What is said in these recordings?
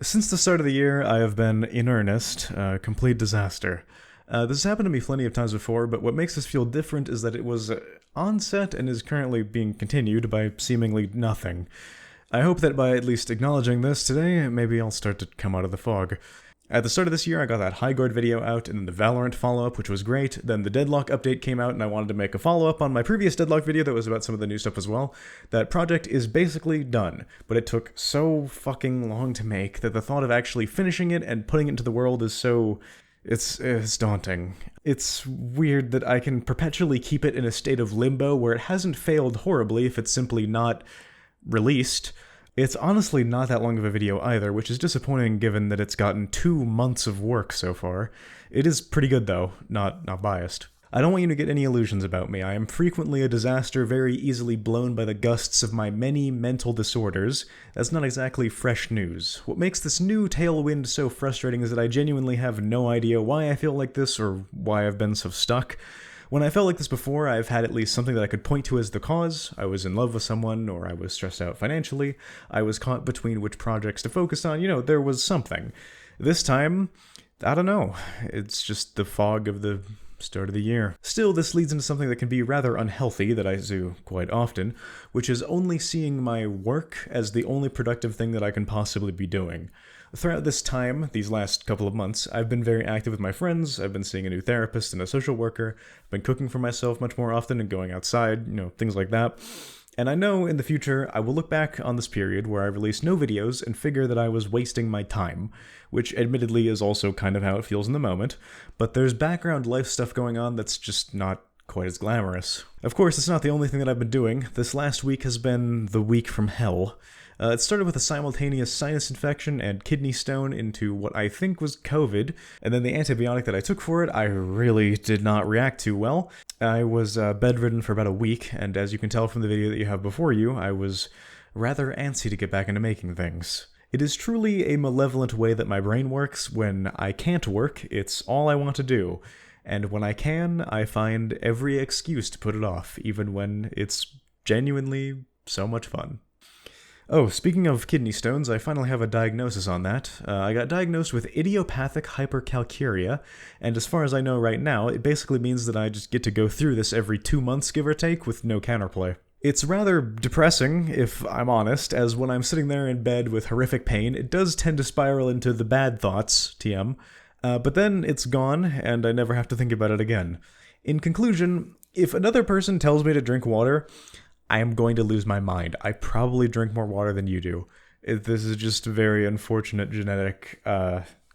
Since the start of the year, I have been in earnest, complete disaster. This has happened to me plenty of times before, but what makes this feel different is that it was on set and is currently being continued by seemingly nothing. I hope that by at least acknowledging this today, maybe I'll start to come out of the fog. At the start of this year, I got that High Guard video out, and then the Valorant follow-up, which was great. Then the Deadlock update came out, and I wanted to make a follow-up on my previous Deadlock video that was about some of the new stuff as well. That project is basically done, but it took so fucking long to make that the thought of actually finishing it and putting it into the world is so... It's daunting. It's weird that I can perpetually keep it in a state of limbo where it hasn't failed horribly if it's simply not released. It's honestly not that long of a video either, which is disappointing given that it's gotten 2 months of work so far. It is pretty good though, not biased. I don't want you to get any illusions about me. I am frequently a disaster, very easily blown by the gusts of my many mental disorders. That's not exactly fresh news. What makes this new tailwind so frustrating is that I genuinely have no idea why I feel like this or why I've been so stuck. When I felt like this before, I've had at least something that I could point to as the cause. I was in love with someone, or I was stressed out financially. I was caught between which projects to focus on. There was something. This time, I don't know. It's just the fog of the start of the year. Still, this leads into something that can be rather unhealthy that I do quite often, which is only seeing my work as the only productive thing that I can possibly be doing. Throughout this time, these last couple of months, I've been very active with my friends, I've been seeing a new therapist and a social worker, I've been cooking for myself much more often and going outside, things like that. And I know in the future I will look back on this period where I released no videos and figure that I was wasting my time, which admittedly is also kind of how it feels in the moment, but there's background life stuff going on that's just not quite as glamorous. Of course, it's not the only thing that I've been doing. This last week has been the week from hell. It started with a simultaneous sinus infection and kidney stone into what I think was COVID, and then the antibiotic that I took for it I really did not react to well. I was bedridden for about a week, and as you can tell from the video that you have before you, I was rather antsy to get back into making things. It is truly a malevolent way that my brain works. When I can't work, it's all I want to do. And when I can, I find every excuse to put it off, even when it's genuinely so much fun. Oh, speaking of kidney stones, I finally have a diagnosis on that. I got diagnosed with idiopathic hypercalciuria, and as far as I know right now, it basically means that I just get to go through this every 2 months, give or take, with no counterplay. It's rather depressing, if I'm honest, as when I'm sitting there in bed with horrific pain, it does tend to spiral into the bad thoughts, TM, but then it's gone, and I never have to think about it again. In conclusion, if another person tells me to drink water, I am going to lose my mind. I probably drink more water than you do. This is just a very unfortunate genetic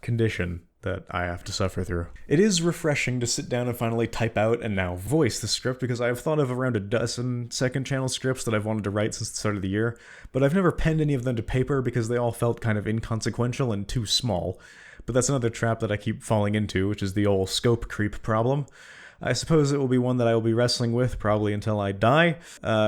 condition that I have to suffer through. It is refreshing to sit down and finally type out and now voice the script, because I've thought of around a dozen second channel scripts that I've wanted to write since the start of the year, but I've never penned any of them to paper because they all felt kind of inconsequential and too small. But that's another trap that I keep falling into, which is the old scope creep problem. I suppose it will be one that I will be wrestling with probably until I die.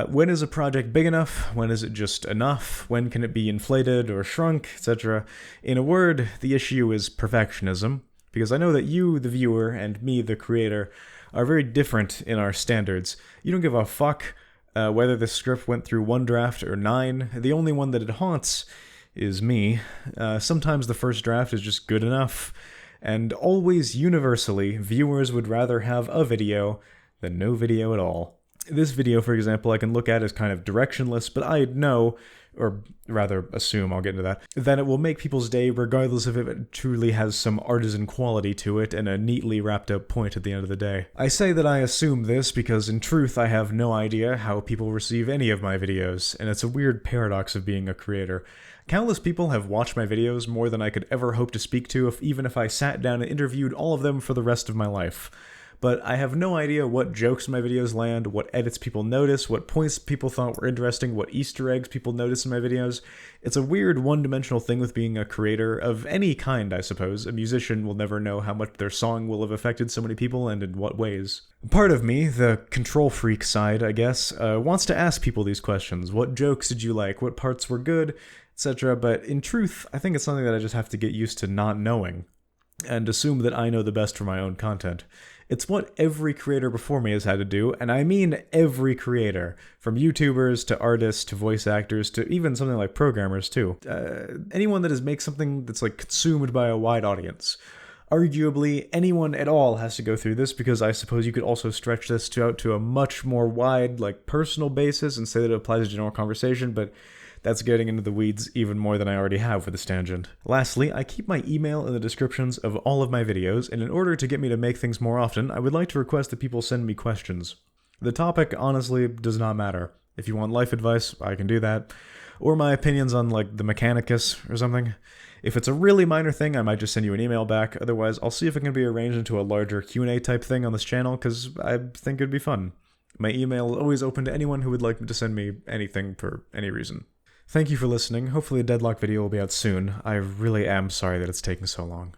When is a project big enough? When is it just enough? When can it be inflated or shrunk, etc.? In a word, the issue is perfectionism, because I know that you, the viewer, and me, the creator, are very different in our standards. You don't give a fuck whether the script went through 1 draft or 9. The only one that it haunts is me. Sometimes the first draft is just good enough. And always universally, viewers would rather have a video than no video at all. This video, for example, I can look at as kind of directionless, but I know, or rather assume, I'll get into that it will make people's day regardless if it truly has some artisan quality to it and a neatly wrapped up point at the end of the day. I say that I assume this because in truth I have no idea how people receive any of my videos, and it's a weird paradox of being a creator. Countless people have watched my videos more than I could ever hope to speak to, even if I sat down and interviewed all of them for the rest of my life. But I have no idea what jokes my videos land, what edits people notice, what points people thought were interesting, what Easter eggs people notice in my videos. It's a weird one-dimensional thing with being a creator of any kind, I suppose. A musician will never know how much their song will have affected so many people and in what ways. Part of me, the control freak side, I guess, wants to ask people these questions. What jokes did you like? What parts were good? Etc. But in truth, I think it's something that I just have to get used to not knowing, and assume that I know the best for my own content. It's what every creator before me has had to do, and I mean every creator, from YouTubers to artists to voice actors to even something like programmers too. Anyone that makes something that's like consumed by a wide audience. Arguably, anyone at all has to go through this, because I suppose you could also stretch this out to a much more wide, like, personal basis and say that it applies to general conversation, but that's getting into the weeds even more than I already have with this tangent. Lastly, I keep my email in the descriptions of all of my videos, and in order to get me to make things more often, I would like to request that people send me questions. The topic, honestly, does not matter. If you want life advice, I can do that. Or my opinions on, like, the Mechanicus or something. If it's a really minor thing, I might just send you an email back. Otherwise, I'll see if it can be arranged into a larger Q&A type thing on this channel, because I think it'd be fun. My email is always open to anyone who would like to send me anything for any reason. Thank you for listening. Hopefully a Deadlock video will be out soon. I really am sorry that it's taking so long.